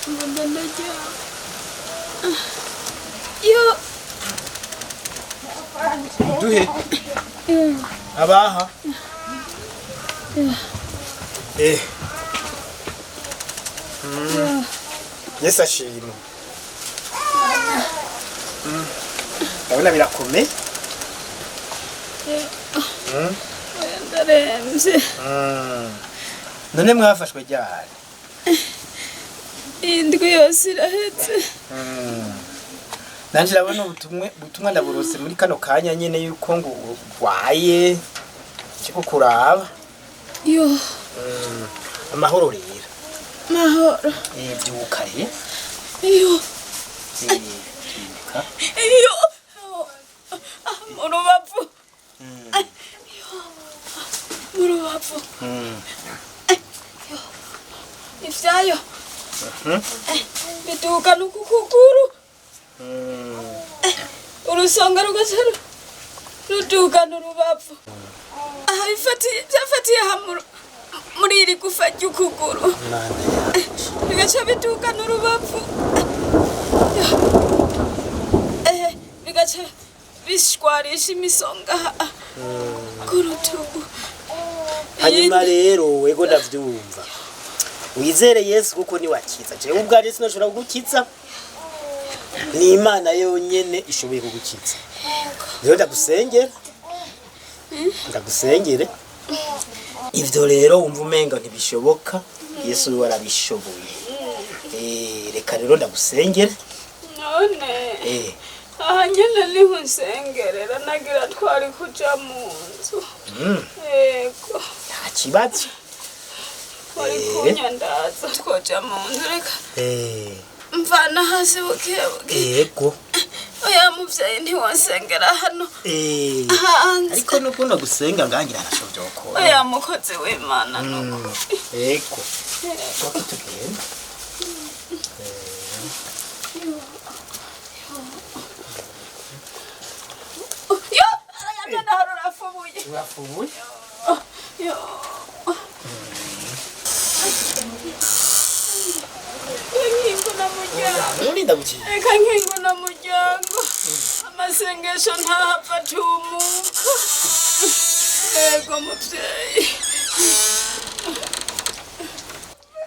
Mbonanaja. Yo. Duhe. Abaha. Yes ashimwe. Ndabona birakomeye. Ndaremvye. None mwafashwe ryari? Indwi yose irahetse. Nanje ndabona ubutumwa ndaburose muri kano kanya nyene yuko ngo urwaye kiko kuraba. Yo. Amahoro rero. Mahoro. Byuka re. Yo. Byuka. Yo. Murubavu. Yo. Murubavu. Yo. Ivyayo. Biduka n'ukukuguru. Urusonga rugasara. Ruduka n'urubavu. Byafatiye hamwe muri iri gufa ry'ukuguru. Bigaca biduka n'urubavu. Bigaca bishwarisha imisonga ku rutugu. Hanyuma rero wego ndavyumva. Wizere Yesu kuko ni wakiza. Jewe ubwaje sinashobora kugukiza. Ni Imana yonyene ishoboye kugukiza. Rero ndagusengera. Ndagusengere. Ivyo rero wumva umenga ntibishoboka. Yesu warabishoboye. Reka rero ndagusengere. None. Aha nyene niho nsengerera nagira twari kuja mu nzu. Yego. Nta kibazo. Twari kunyandaza twoja mu nzu reka. Mvana hasi bukebuke. Yego. Oya muvyeyi ntiwonsengera hano. Ariko nukunda gusenga ngangira arashovye gukora. Oya mukozi w'Imana nuko. Yego. Twako tugenda. Yo, arayanda nahoro rafubuye. Urafubuye? Yo. Nkingo na muryango. Urinda guki. Eka nkingo na muryango. Amasengesho ntahava tumuka. Ego muvyeyi.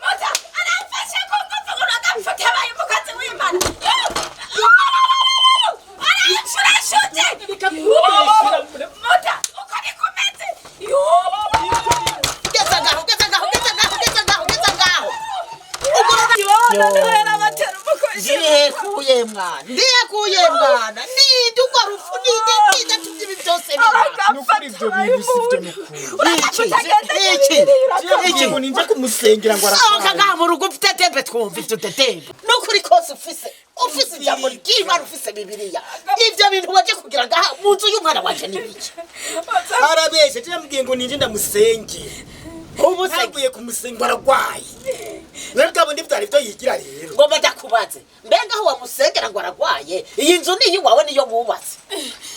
Mata, arafashe ko ngapfugura gapfuke abaye umukozi w'Imana. Arashurashuje. Mata, ukari kumeze. Yo. Geza ngaho. Ndiyekuye mwana nidugwa rufu nide tuzibi byose Nukuri ivyo bintu sivyo nukuri. Iki ngo ninje kumusengera ngo arafana. Soka mu rugo ufite tembe twumva ivyo tembe. Nukuri kose ufise ijambo ry'Imana ufise Bibiliya. Ivyo bintu waje kugira ngaha munzu y'umwana wanje nibiki. Arabeshe cyambwiye ngo ninje ndamusengera. Ubu saguye kumusenga aragwaye. Nabwo ndi byari byo yigira rero. Ngo badakubaze. Mbenga aho wamusengera ngo aragwaye. Iyi nzu ni yiwawe niyo mubatse.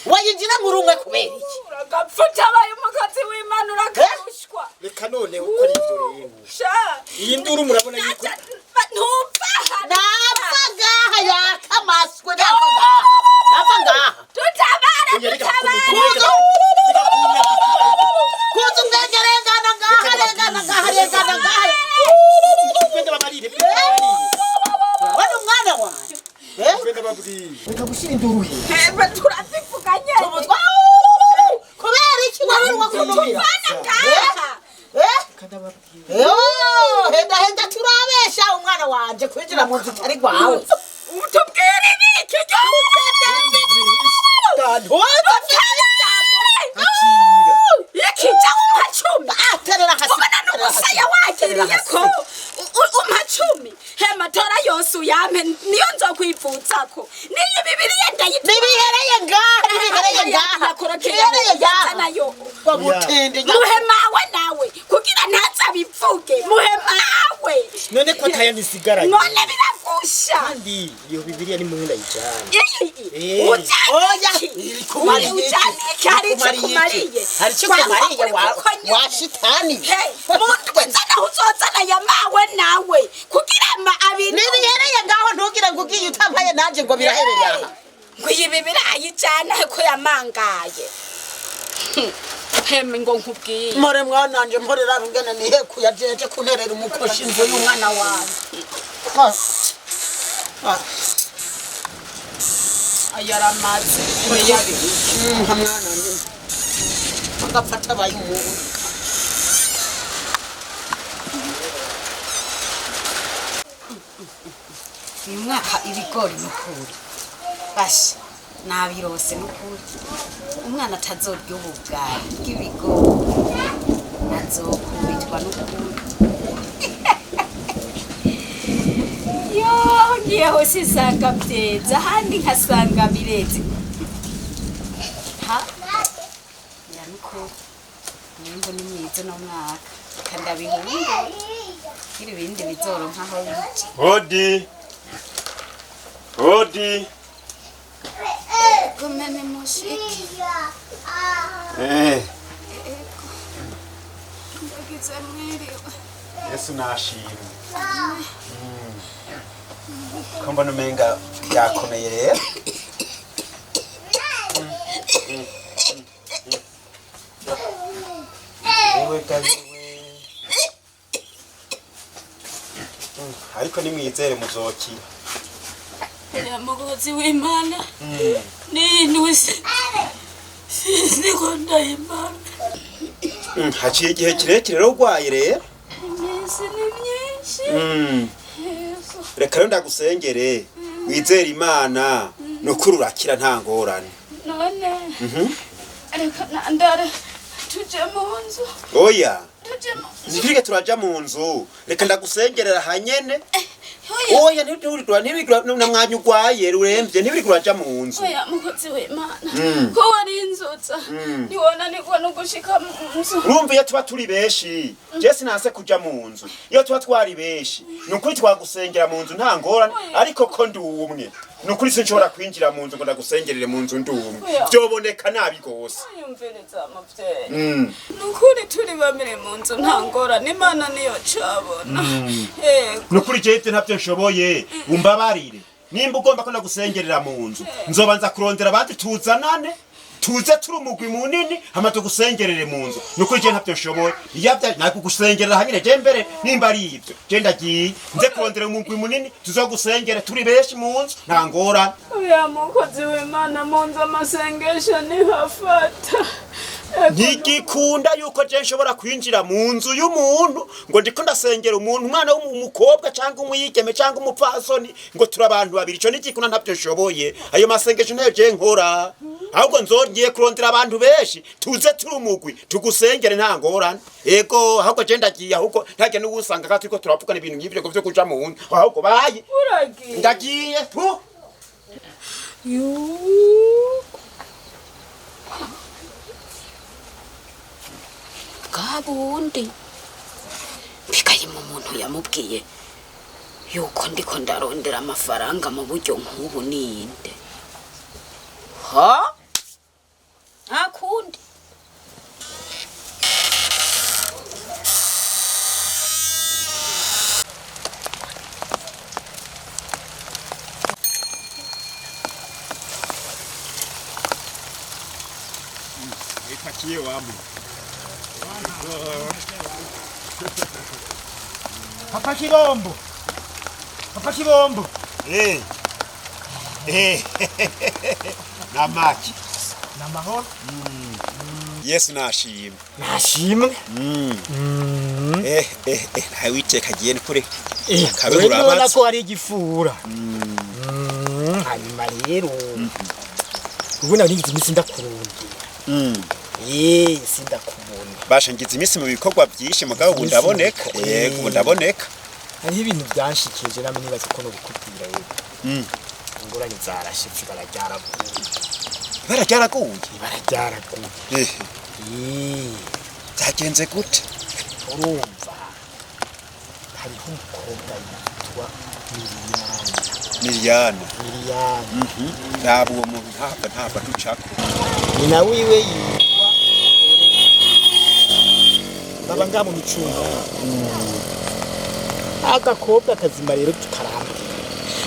Wayinjira mu rumwe kubera iki? Uragapfuta abaye umukozi w'Imana urakarushwa. Reka none ukora ivyo rero. Sha. Iyi nduru murabona yuko Napagaha yakamaswe napagaha. Tutabara. Kuzu ngengerengana ngaha rengana ngaha. Kwenda babarire. Wano mwana wawe. Kwenda babwire. Reka gushira induru he. Heba turazivuganye. Kubera iki wari wakunumira? Kada babwire. Henda turabesha umwana wanje kwinjira mu nzu tari gwawe. Utubwire ibiki Yakija umachumi. Terera hasi. Kubona n'umusaya wakiriye ko umachumi. Hema tora yose uyampe niyo nzokwivutsako. Niyo Bibiliya ndayitwa. Nibihereye ngaha. Nibihereye ngaha nayo. Babutende. Muhemawe nawe kugira ntazabivuge. Muhemawe. None ko atayandisigaranye. None birafusha. Kandi iyo Bibiliya ni muhunda ijana. Kumariye. Hari cyo kumariye wa shitani. Muntu kwenzana uzozana yamawe nawe kugira ma abintu. Nibihereye ugiye utampaye nanje ngo birahereye aha ngo ibi birayijana ko yamangaye heme ngo nkubwiye more mwananje mporera ngene nihe kuyajeje kunterera umukoshi inzu y'umwana wanjye ayaramaze yabi mwananje agapfata bayi umuntu umwaka ibigori n'ukuri basha nabirose n'ukuri umwana atazorya ubugaye bw'ibigori azokubitwa n'ukuri yo ngiyeho sisanga byeza ahandi nkasanga bireze ha ya n'ukuri nimba ni mwiza no mwaka kandabihunga kiri bindi bizoronka aho bici Hodi. Kumene mushiki. Ndagize mwiriwe. Yesu nashimwe. Ko mbona umenga yakomeye rero. Wewe kaziwe. Ariko nimwizere muzokira. Ya mugozi w'Imana. Ninuse. Siniko ndayimana. Haciye igihe kirekire rero urwaye rero. Iminsi ni myinshi. Reka rero ndagusengere wizere Imana nukuri urakira nta ngorane. None. Reka nandara tuje mu nzu. Oya. Tuje mu nzu. Nifirike turaja mu nzu. Reka ndagusengerera hanyene. Oya ntibigura na mwanya urwaye uremvye ntibigura mu nzu. Oya mukozi w'Imana. Ko wari inzutsa. Nibona niko no gushika mu nzu. Urumva iyo tuba turi beshi. Je sinase kuja mu nzu. Iyo tuba twari beshi. Nukuri twagusengera mu nzu nta ngorane ariko ko ndi umwe. Nukuri sinshobora kwinjira mu nzu ngo ndagusengerere mu nzu ndi umwe. Byoboneka nabi gose. Yumvireza amavyeyi. Nukuri turi bamire mu nzu nta ngorane Imana niyo cabona. Nukuri je ntavyo nshoboye umbabarire. Nimba ugomba ko ndagusengerera mu nzu nzobanza kurondera abandi tuzanane tuze turi umugwi munini hama tugusengerere mu nzu nukuri je ntavyo nshoboye iyavya nakugusengerera hanyine je mbere nimba ari ivyo je ndagiye nze kurondera umugwi munini tuzogusengere turi beshi mu nzu nta ngorane. Oya mukozi w'Imana mu nzu amasengesho ntihafata. Ntigikunda yuko je nshobora kwinjira mu nzu y'umuntu ngo ndiko ndasengera umuntu umwana w'umukobwa cyangwa umuyigeme cyangwa umupfasoni ngo turi abantu babiri ico ntigikunda ntavyo nshoboye ayo masengesho ntayo je nkora ahubwo ngiye kurondera abantu beshi tuze turi umugwi tugusengere nta ngorane ego ahubwo je ndagiye ahubwo ntage n'ubusanga ka turiko turavugana ibintu nk'ivyo byo kuja mu nzu ahubwo bayi Uragiye. ndagiye tu Gabundi bikaye mu muntu yamubwiye yuko ndiko ndarondera amafaranga mu buryo nk'ubu ninde ha akundi ipakiye wamu Papa Kibombo. Papa Kibombo. Namaki. Namahoro. Yesu nashimwe. Nashimwe. Hawiteka giye kure. Kabura amazi ko ari igifura. Hanyuma rero. Ubona ngize imisi ndakurungira. Sindakubona. Basha ngize imisi mu bikorwa byinshi mugabo ubu ndaboneka. Ubu ndaboneka. Hariho ibintu byanshikije namwe nibaze ko no gukubwira yewe. Ingorane zarashitse Baragyaraguye. Zagenze gute? Urumva. Hariho umukobwa yitwa Miliyana. Ntabwo uwo muntu ntabwo ducako. Ni na wiwe yitwa baba nga mu micunga. Agakobwa kazima rero tukaramba.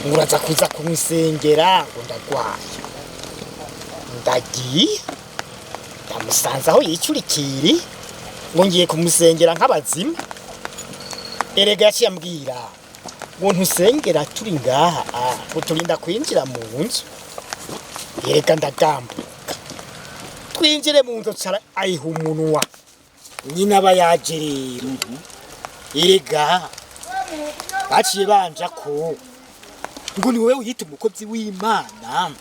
ngo uraza kuza kumusengera ngo ndagwaye ndagiye ndamusanze aho yicurikiri ngo ngiye kumusengera nk'abazimu erega yaciye ambwira ngo ntusengera turi ngaha ngo turinda kwinjira mu nzu erega ndagambuka twinjire mu nzu cara ayiha umunwa nyina aba yaje rero erega baciye banja ko ngo ni wowe uhita umukozi w'Imana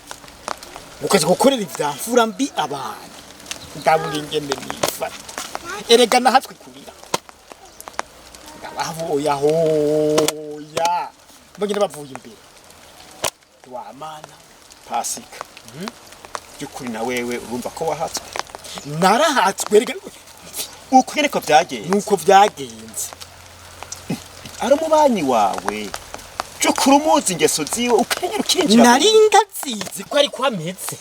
ukaje gukorera ivyamfura mbi abantu ndabura ingene nifata erega nahatswe kurira ndabahoya hoya mbongera bavuye imbere wamana pasika byukuri na wewe urumva ko wahatswe narahatswe erega uko nyene ko byagenze nuko byagenze ari umubanyi wawe byukuri umuzi ingeso ziwe ukenyera ukinjira nari ndazizi ko ari kwameze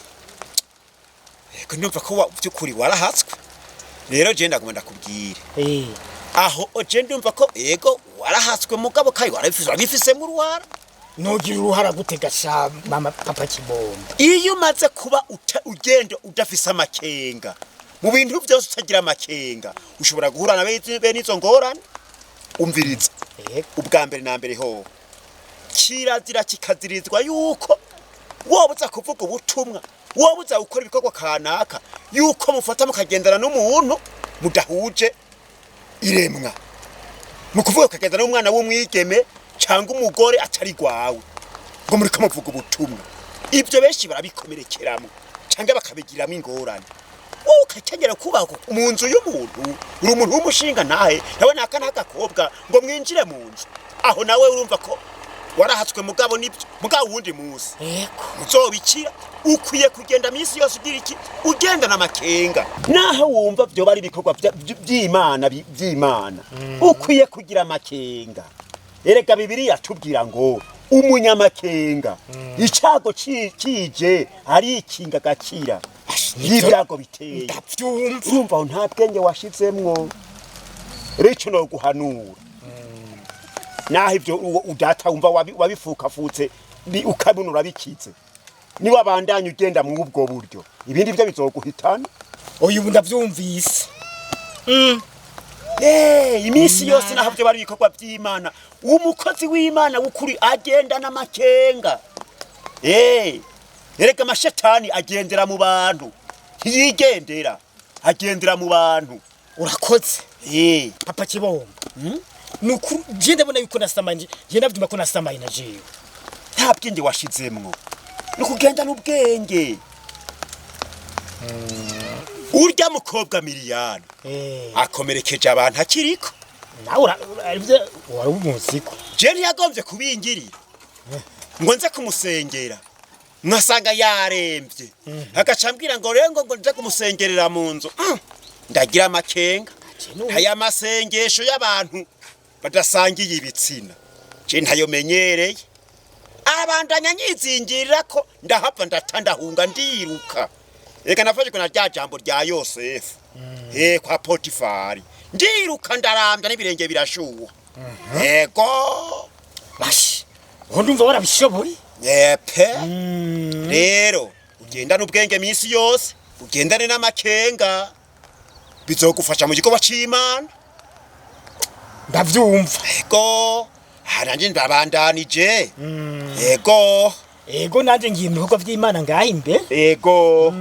eko numva ko byukuri warahatswe rero je ndaguma ndakubwire aho je ndumva ko ego warahatswe mugabo kai warabifise mu ruhara nogira uruhara gutega sha mama papa kibomba iyo umaze kuba ugenda udafise amakenga mu bintu byose utagira amakenga ushobora guhura na bene izo ngorane umviriza ubwa mbere na mbere ho kirazira kikazirizwa yuko wobuza kuvuga ubutumwa wobuza gukora ibikorwa kanaka yuko mufata mukagendana n'umuntu mudahuje iremwa mu kuvuga ukagendana n'umwana w'umwigeme cyangwa umugore atari gwawe ngo muri kamuvuga ubutumwa ibyo benshi barabikomerekeramo cyangwa bakabigiramo ingorane wowe ukakenyera kubaho mu nzu y'umuntu uri umuntu w'umushinga ntahe nawe nakana agakobwa ngo mwinjire mu nzu aho nawe urumva ko warahatswe mugabo nibyo mugabo wundi muzi uzobikira ukwiye kugenda misi yose ugira iki ugenda n'amakenga naho wumva byo bari bikorwa by'Imana ukwiye kugira amakenga erega Bibiliya tubwira ngo umunyamakenga icago kije ari ikinga gakira n'ibyago biteye urumva aho nta bwenge washizemwo rico no guhanura naho ibyo udata wumva wabifukafutse ukabunura bikize ni wabandanye ugenda mu ubwo buryo ibindi byo bizoguhitana uyu ndavyumvise imisi yose naho byo bari bikorwa by'Imana umukozi w'Imana w'ukuri agenda n'amakenga erega amashetani agendera mu bantu ntiyigendera agendera mu bantu urakoze papa kibomba nuku je ndabona yuko nasamaye je ndavyuma ko nasamaye na jewe nta bwenge washizemwo nukugenda n'ubwenge urya mukobwa Miliyana akomerekeje abantu akiriko nawe arivye wari umuziko je ntiyagombye kubingirira ngo nze kumusengera mwasanga yaremvye agacambwira ngo rengo ngo nze kumusengerera mu nzu ndagira amakenga aya masengesho y'abantu badasangiye ibitsina je ntayo menyereye abandanya nyizingirira ko ndahapfa ndatandahunga ndiruka reka nafashwe na rya jambo rya Yosefu kwa Potifari ndiruka ndarambya n'ibirenge birashuha yego bashi ndumva warabishoboye yepe rero ugendana ubwenge misi yose ugendane n'amakenga bizogufasha mu gikorwa c'Imana ndavyumva yego haranje ndabandanije yego nanje ngiye mu bikorwa vy'Imana ngaha imbere yego